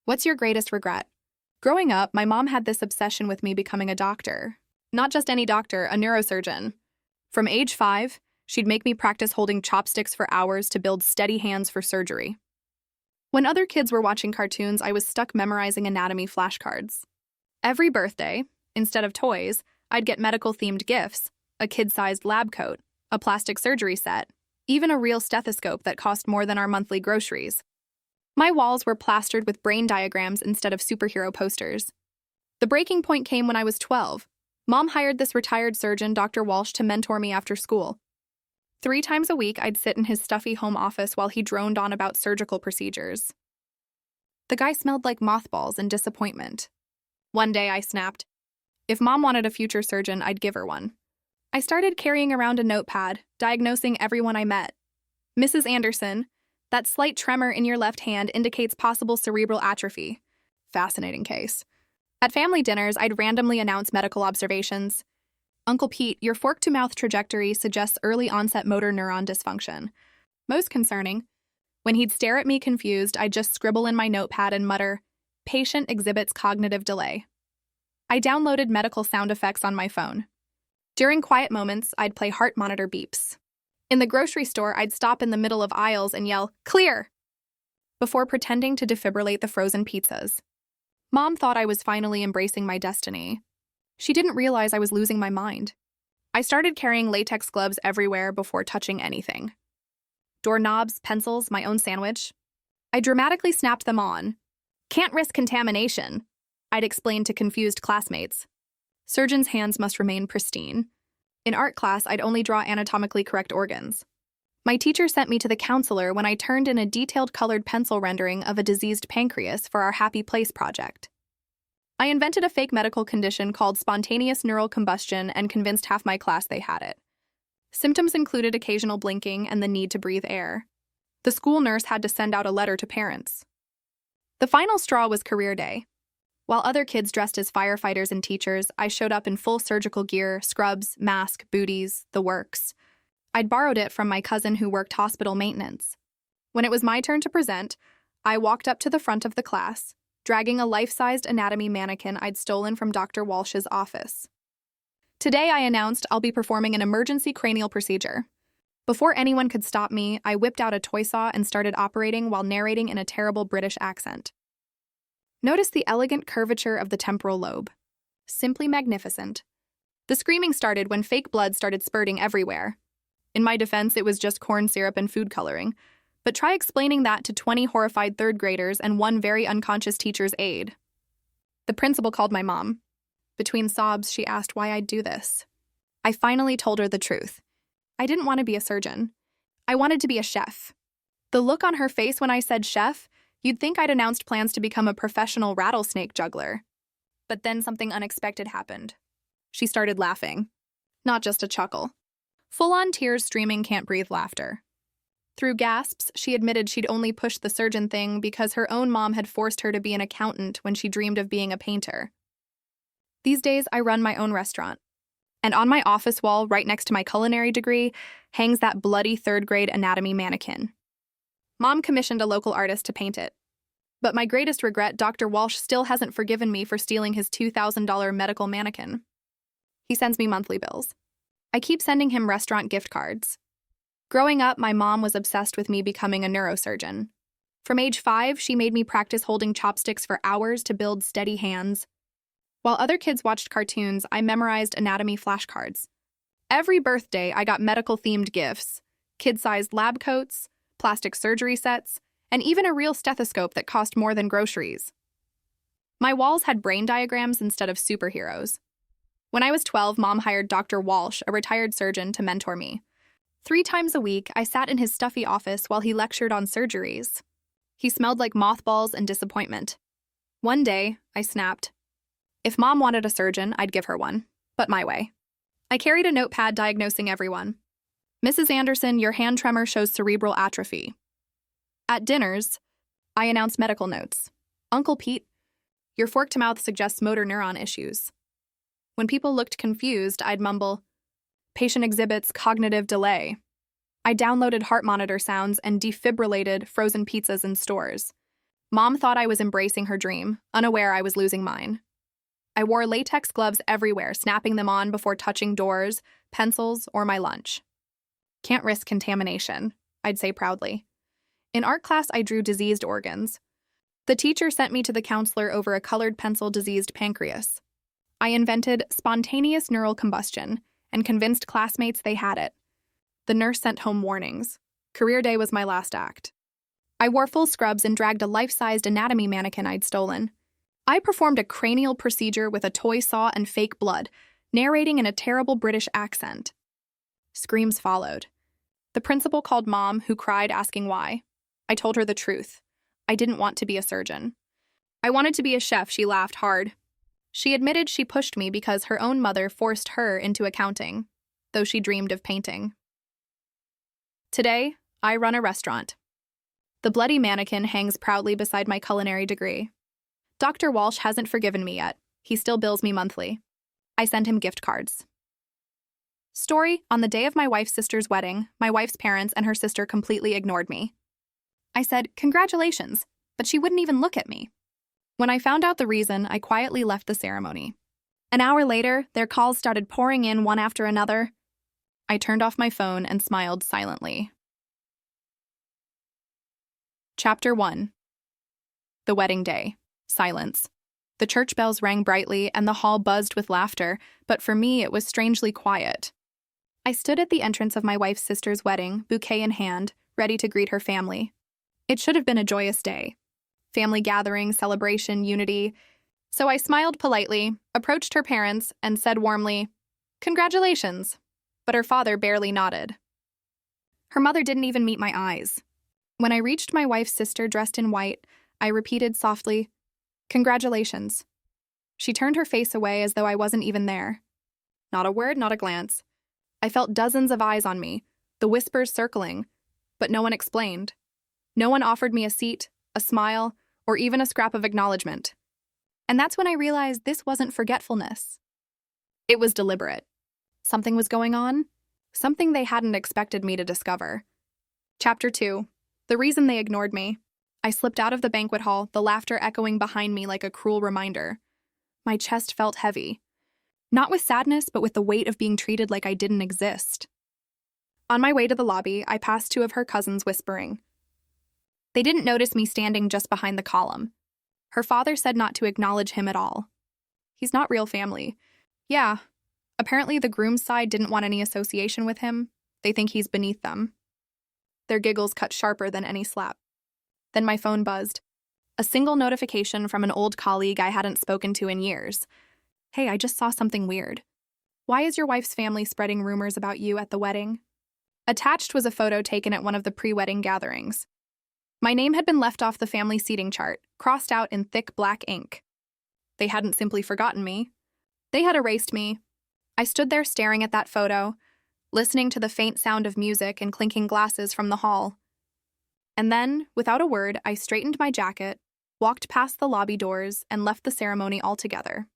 What's your greatest regret? Growing up, my mom had this obsession with me becoming a doctor. Not just any doctor, a neurosurgeon. From age 5, she'd make me practice holding chopsticks for hours to build steady hands for surgery. When other kids were watching cartoons, I was stuck memorizing anatomy flashcards. Every birthday, instead of toys, I'd get medical-themed gifts, a kid-sized lab coat, a plastic surgery set, even a real stethoscope that cost more than our monthly groceries. My walls were plastered with brain diagrams instead of superhero posters. The breaking point came when I was 12. Mom hired this retired surgeon, Dr. Walsh, to mentor me after school. 3 times a week, I'd sit in his stuffy home office while he droned on about surgical procedures. The guy smelled like mothballs and disappointment. One day, I snapped, if Mom wanted a future surgeon, I'd give her one. I started carrying around a notepad, diagnosing everyone I met. Mrs. Anderson, that slight tremor in your left hand indicates possible cerebral atrophy. Fascinating case. At family dinners, I'd randomly announce medical observations. Uncle Pete, your fork-to-mouth trajectory suggests early-onset motor neuron dysfunction. Most concerning, when he'd stare at me confused, I'd just scribble in my notepad and mutter, patient exhibits cognitive delay. I downloaded medical sound effects on my phone. During quiet moments, I'd play heart monitor beeps. In the grocery store, I'd stop in the middle of aisles and yell, clear! Before pretending to defibrillate the frozen pizzas. Mom thought I was finally embracing my destiny. She didn't realize I was losing my mind. I started carrying latex gloves everywhere before touching anything. Doorknobs, pencils, my own sandwich. I dramatically snapped them on. Can't risk contamination, I'd explain to confused classmates. Surgeons' hands must remain pristine. In art class, I'd only draw anatomically correct organs. My teacher sent me to the counselor when I turned in a detailed colored pencil rendering of a diseased pancreas for our Happy Place project. I invented a fake medical condition called spontaneous neural combustion and convinced half my class they had it. Symptoms included occasional blinking and the need to breathe air. The school nurse had to send out a letter to parents. The final straw was career day. While other kids dressed as firefighters and teachers, I showed up in full surgical gear, scrubs, mask, booties, the works. I'd borrowed it from my cousin who worked hospital maintenance. When it was my turn to present, I walked up to the front of the class, dragging a life-sized anatomy mannequin I'd stolen from Dr. Walsh's office. Today, I announced I'll be performing an emergency cranial procedure. Before anyone could stop me, I whipped out a toy saw and started operating while narrating in a terrible British accent. Notice the elegant curvature of the temporal lobe. Simply magnificent. The screaming started when fake blood started spurting everywhere. In my defense, it was just corn syrup and food coloring. But try explaining that to 20 horrified third graders and one very unconscious teacher's aide. The principal called my mom. Between sobs, she asked why I'd do this. I finally told her the truth. I didn't want to be a surgeon. I wanted to be a chef. The look on her face when I said chef, you'd think I'd announced plans to become a professional rattlesnake juggler. But then something unexpected happened. She started laughing. Not just a chuckle. Full-on tears streaming can't-breathe laughter. Through gasps, she admitted she'd only pushed the surgeon thing because her own mom had forced her to be an accountant when she dreamed of being a painter. These days, I run my own restaurant. And on my office wall, right next to my culinary degree, hangs that bloody third-grade anatomy mannequin. Mom commissioned a local artist to paint it. But my greatest regret, Dr. Walsh still hasn't forgiven me for stealing his $2,000 medical mannequin. He sends me monthly bills. I keep sending him restaurant gift cards. Growing up, my mom was obsessed with me becoming a neurosurgeon. From age 5, she made me practice holding chopsticks for hours to build steady hands. While other kids watched cartoons, I memorized anatomy flashcards. Every birthday, I got medical-themed gifts, kid-sized lab coats, plastic surgery sets, and even a real stethoscope that cost more than groceries. My walls had brain diagrams instead of superheroes. When I was 12, Mom hired Dr. Walsh, a retired surgeon, to mentor me. 3 times a week, I sat in his stuffy office while he lectured on surgeries. He smelled like mothballs and disappointment. One day, I snapped. If Mom wanted a surgeon, I'd give her one, but my way. I carried a notepad diagnosing everyone. Mrs. Anderson, your hand tremor shows cerebral atrophy. At dinners, I announced medical notes. Uncle Pete, your fork-to-mouth suggests motor neuron issues. When people looked confused, I'd mumble, patient exhibits cognitive delay. I downloaded heart monitor sounds and defibrillated frozen pizzas in stores. Mom thought I was embracing her dream, unaware I was losing mine. I wore latex gloves everywhere, snapping them on before touching doors, pencils, or my lunch. Can't risk contamination, I'd say proudly. In art class, I drew diseased organs. The teacher sent me to the counselor over a colored pencil diseased pancreas. I invented spontaneous neural combustion and convinced classmates they had it. The nurse sent home warnings. Career day was my last act. I wore full scrubs and dragged a life-sized anatomy mannequin I'd stolen. I performed a cranial procedure with a toy saw and fake blood, narrating in a terrible British accent. Screams followed. The principal called Mom, who cried, asking why. I told her the truth. I didn't want to be a surgeon. I wanted to be a chef, she laughed hard. She admitted she pushed me because her own mother forced her into accounting, though she dreamed of painting. Today, I run a restaurant. The bloody mannequin hangs proudly beside my culinary degree. Dr. Walsh hasn't forgiven me yet. He still bills me monthly. I send him gift cards. Story: on the day of my wife's sister's wedding, my wife's parents and her sister completely ignored me. I said, "Congratulations," but she wouldn't even look at me. When I found out the reason, I quietly left the ceremony. An hour later, their calls started pouring in one after another. I turned off my phone and smiled silently. Chapter 1. The wedding day. Silence. The church bells rang brightly and the hall buzzed with laughter, but for me it was strangely quiet. I stood at the entrance of my wife's sister's wedding, bouquet in hand, ready to greet her family. It should have been a joyous day. Family gathering, celebration, unity. So I smiled politely, approached her parents, and said warmly, "Congratulations." But her father barely nodded. Her mother didn't even meet my eyes. When I reached my wife's sister dressed in white, I repeated softly, "Congratulations." She turned her face away as though I wasn't even there. Not a word, not a glance. I felt dozens of eyes on me, the whispers circling, but no one explained. No one offered me a seat, a smile, or even a scrap of acknowledgement. And that's when I realized this wasn't forgetfulness. It was deliberate. Something was going on, something they hadn't expected me to discover. Chapter 2. The reason they ignored me. I slipped out of the banquet hall, the laughter echoing behind me like a cruel reminder. My chest felt heavy. Not with sadness, but with the weight of being treated like I didn't exist. On my way to the lobby, I passed two of her cousins whispering. They didn't notice me standing just behind the column. Her father said not to acknowledge him at all. He's not real family. Yeah, apparently the groom's side didn't want any association with him. They think he's beneath them. Their giggles cut sharper than any slap. Then my phone buzzed. A single notification from an old colleague I hadn't spoken to in years. "Hey, I just saw something weird. Why is your wife's family spreading rumors about you at the wedding?" Attached was a photo taken at one of the pre-wedding gatherings. My name had been left off the family seating chart, crossed out in thick black ink. They hadn't simply forgotten me. They had erased me. I stood there staring at that photo, listening to the faint sound of music and clinking glasses from the hall. And then, without a word, I straightened my jacket, walked past the lobby doors, and left the ceremony altogether.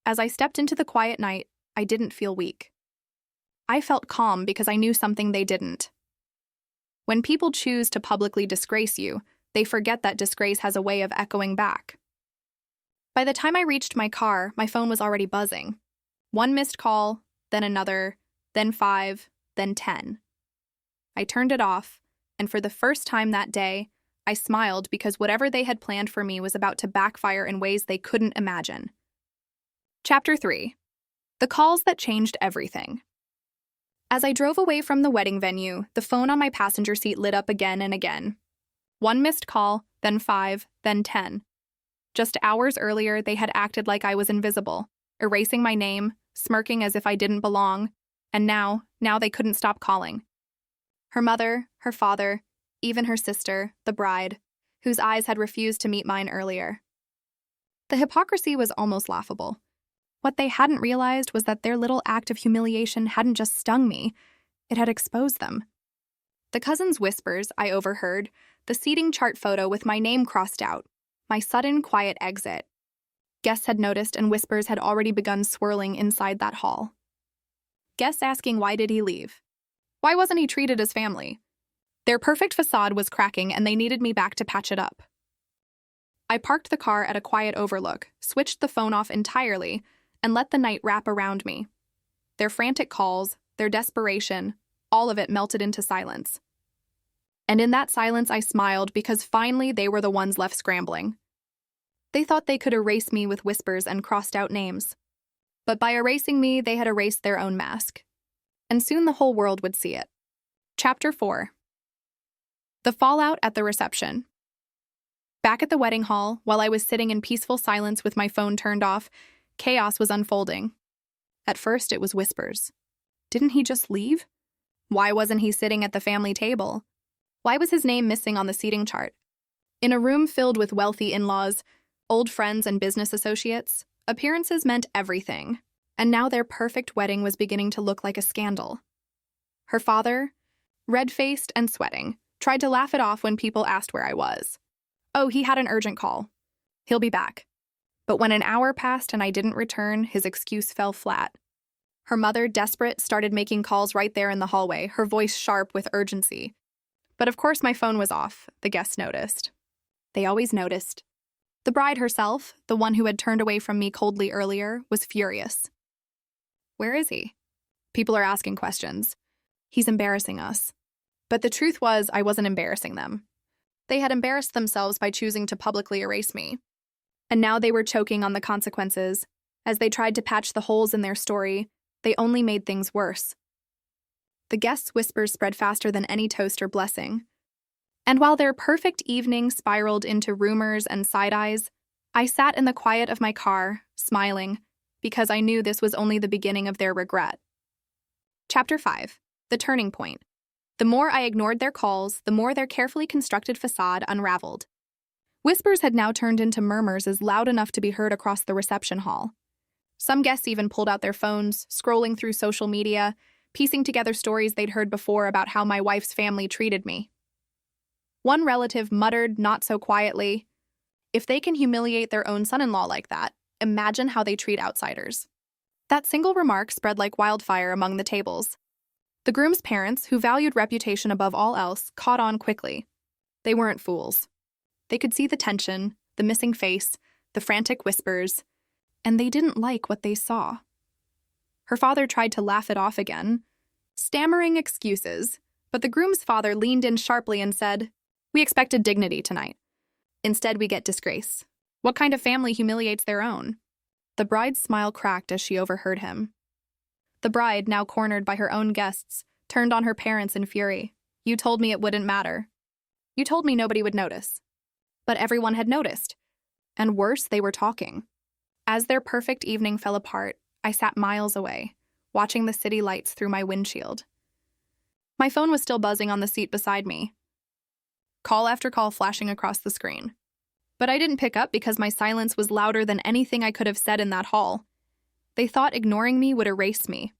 As I stepped into the quiet night, I didn't feel weak. I felt calm because I knew something they didn't. When people choose to publicly disgrace you, they forget that disgrace has a way of echoing back. By the time I reached my car, my phone was already buzzing. One missed call, then another, then 5, then 10. I turned it off, and for the first time that day, I smiled because whatever they had planned for me was about to backfire in ways they couldn't imagine. Chapter 3. The calls that changed everything. As I drove away from the wedding venue, the phone on my passenger seat lit up again and again. One missed call, then 5, then 10. Just hours earlier, they had acted like I was invisible, erasing my name, smirking as if I didn't belong, and now they couldn't stop calling. Her mother, her father, even her sister, the bride, whose eyes had refused to meet mine earlier. The hypocrisy was almost laughable. What they hadn't realized was that their little act of humiliation hadn't just stung me, it had exposed them. The cousins' whispers I overheard, the seating chart photo with my name crossed out, my sudden quiet exit. Guests had noticed and whispers had already begun swirling inside that hall. Guests asking why did he leave? Why wasn't he treated as family? Their perfect facade was cracking and they needed me back to patch it up. I parked the car at a quiet overlook, switched the phone off entirely, and let the night wrap around me. Their frantic calls, their desperation, all of it melted into silence. And in that silence I smiled because finally they were the ones left scrambling. They thought they could erase me with whispers and crossed out names. But by erasing me, they had erased their own mask. And soon the whole world would see it. Chapter 4. The fallout at the reception. Back at the wedding hall, while I was sitting in peaceful silence with my phone turned off, chaos was unfolding. At first, it was whispers. Didn't he just leave? Why wasn't he sitting at the family table? Why was his name missing on the seating chart? In a room filled with wealthy in-laws, old friends and business associates, appearances meant everything, and now their perfect wedding was beginning to look like a scandal. Her father, red-faced and sweating, tried to laugh it off when people asked where I was. Oh, he had an urgent call. He'll be back. But when an hour passed and I didn't return, his excuse fell flat. Her mother, desperate, started making calls right there in the hallway, her voice sharp with urgency. But of course my phone was off, the guests noticed. They always noticed. The bride herself, the one who had turned away from me coldly earlier, was furious. Where is he? People are asking questions. He's embarrassing us. But the truth was, I wasn't embarrassing them. They had embarrassed themselves by choosing to publicly erase me. And now they were choking on the consequences. As they tried to patch the holes in their story, they only made things worse. The guests' whispers spread faster than any toast or blessing. And while their perfect evening spiraled into rumors and side-eyes, I sat in the quiet of my car, smiling, because I knew this was only the beginning of their regret. Chapter 5. The Turning Point. The more I ignored their calls, the more their carefully constructed facade unraveled. Whispers had now turned into murmurs as loud enough to be heard across the reception hall. Some guests even pulled out their phones, scrolling through social media, piecing together stories they'd heard before about how my wife's family treated me. One relative muttered, not so quietly, "If they can humiliate their own son-in-law like that, imagine how they treat outsiders." That single remark spread like wildfire among the tables. The groom's parents, who valued reputation above all else, caught on quickly. They weren't fools. They could see the tension, the missing face, the frantic whispers, and they didn't like what they saw. Her father tried to laugh it off again, stammering excuses, but the groom's father leaned in sharply and said, "We expected dignity tonight. Instead, we get disgrace. What kind of family humiliates their own?" The bride's smile cracked as she overheard him. The bride, now cornered by her own guests, turned on her parents in fury. "You told me it wouldn't matter. You told me nobody would notice." But everyone had noticed. And worse, they were talking. As their perfect evening fell apart, I sat miles away, watching the city lights through my windshield. My phone was still buzzing on the seat beside me, call after call flashing across the screen. But I didn't pick up because my silence was louder than anything I could have said in that hall. They thought ignoring me would erase me.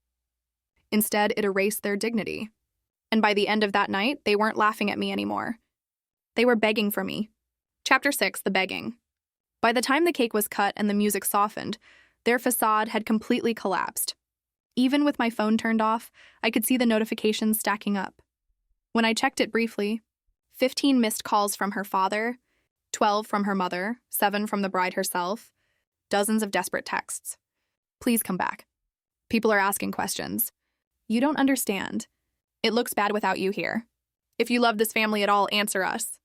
Instead, it erased their dignity. And by the end of that night, they weren't laughing at me anymore. They were begging for me. Chapter 6, The Begging. By the time the cake was cut and the music softened, their facade had completely collapsed. Even with my phone turned off, I could see the notifications stacking up. When I checked it briefly, 15 missed calls from her father, 12 from her mother, 7 from the bride herself, dozens of desperate texts. "Please come back. People are asking questions. You don't understand. It looks bad without you here. If you love this family at all, answer us."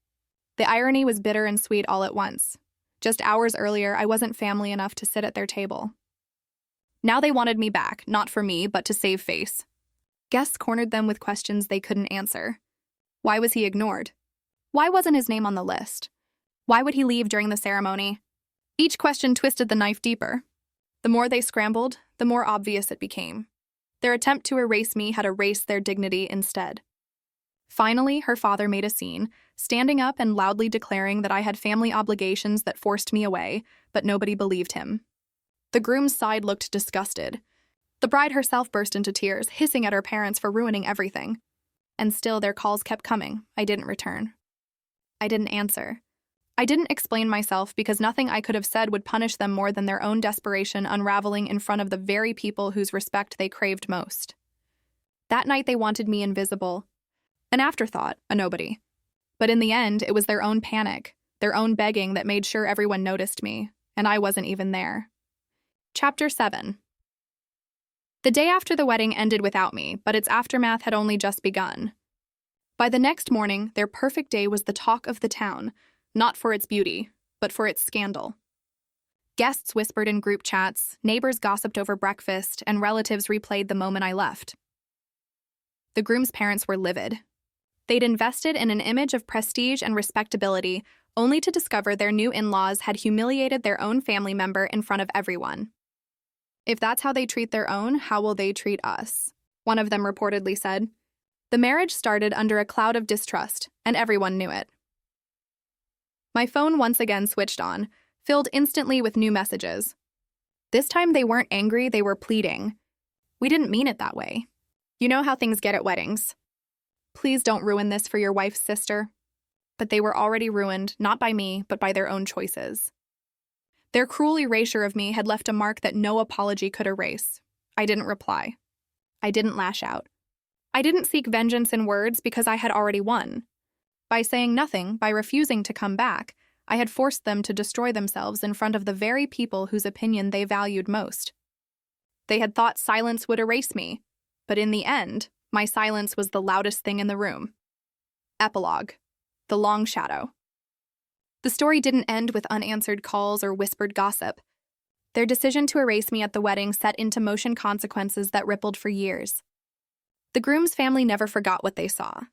The irony was bitter and sweet all at once. Just hours earlier, I wasn't family enough to sit at their table. Now they wanted me back, not for me, but to save face. Guests cornered them with questions they couldn't answer. Why was he ignored? Why wasn't his name on the list? Why would he leave during the ceremony? Each question twisted the knife deeper. The more they scrambled, the more obvious it became. Their attempt to erase me had erased their dignity instead. Finally, her father made a scene, standing up and loudly declaring that I had family obligations that forced me away, but nobody believed him. The groom's side looked disgusted. The bride herself burst into tears, hissing at her parents for ruining everything. And still their calls kept coming. I didn't return. I didn't answer. I didn't explain myself because nothing I could have said would punish them more than their own desperation unraveling in front of the very people whose respect they craved most. That night they wanted me invisible. An afterthought, a nobody. But in the end, it was their own panic, their own begging that made sure everyone noticed me, and I wasn't even there. Chapter 7. The day after the wedding ended without me, but its aftermath had only just begun. By the next morning, their perfect day was the talk of the town, not for its beauty, but for its scandal. Guests whispered in group chats, neighbors gossiped over breakfast, and relatives replayed the moment I left. The groom's parents were livid. They'd invested in an image of prestige and respectability, only to discover their new in-laws had humiliated their own family member in front of everyone. "If that's how they treat their own, how will they treat us?" one of them reportedly said. The marriage started under a cloud of distrust, and everyone knew it. My phone once again switched on, filled instantly with new messages. This time they weren't angry, they were pleading. "We didn't mean it that way. You know how things get at weddings. Please don't ruin this for your wife's sister." But they were already ruined, not by me, but by their own choices. Their cruel erasure of me had left a mark that no apology could erase. I didn't reply. I didn't lash out. I didn't seek vengeance in words because I had already won. By saying nothing, by refusing to come back, I had forced them to destroy themselves in front of the very people whose opinion they valued most. They had thought silence would erase me, but in the end, my silence was the loudest thing in the room. Epilogue. The long shadow. The story didn't end with unanswered calls or whispered gossip. Their decision to erase me at the wedding set into motion consequences that rippled for years. The groom's family never forgot what they saw.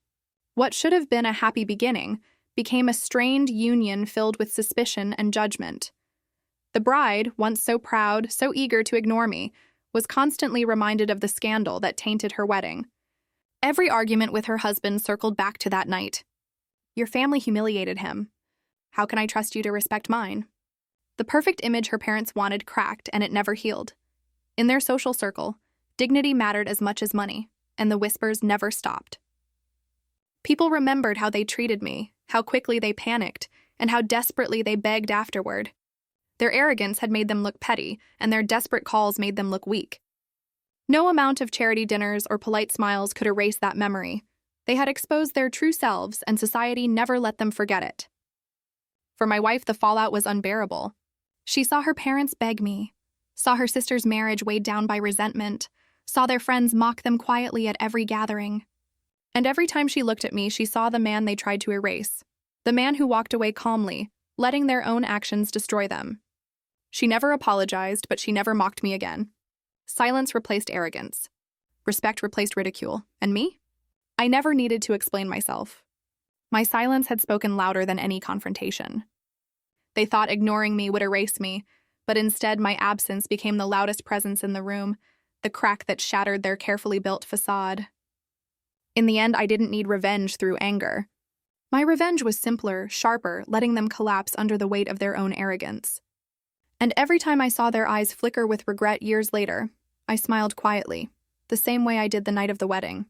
What should have been a happy beginning became a strained union filled with suspicion and judgment. The bride, once so proud, so eager to ignore me, was constantly reminded of the scandal that tainted her wedding. Every argument with her husband circled back to that night. "Your family humiliated him. How can I trust you to respect mine?" The perfect image her parents wanted cracked, and it never healed. In their social circle, dignity mattered as much as money, and the whispers never stopped. People remembered how they treated me, how quickly they panicked, and how desperately they begged afterward. Their arrogance had made them look petty, and their desperate calls made them look weak. No amount of charity dinners or polite smiles could erase that memory. They had exposed their true selves, and society never let them forget it. For my wife, the fallout was unbearable. She saw her parents beg me, saw her sister's marriage weighed down by resentment, saw their friends mock them quietly at every gathering. And every time she looked at me, she saw the man they tried to erase, the man who walked away calmly, letting their own actions destroy them. She never apologized, but she never mocked me again. Silence replaced arrogance. Respect replaced ridicule. And me? I never needed to explain myself. My silence had spoken louder than any confrontation. They thought ignoring me would erase me, but instead my absence became the loudest presence in the room, the crack that shattered their carefully built facade. In the end, I didn't need revenge through anger. My revenge was simpler, sharper, letting them collapse under the weight of their own arrogance. And every time I saw their eyes flicker with regret years later, I smiled quietly, the same way I did the night of the wedding.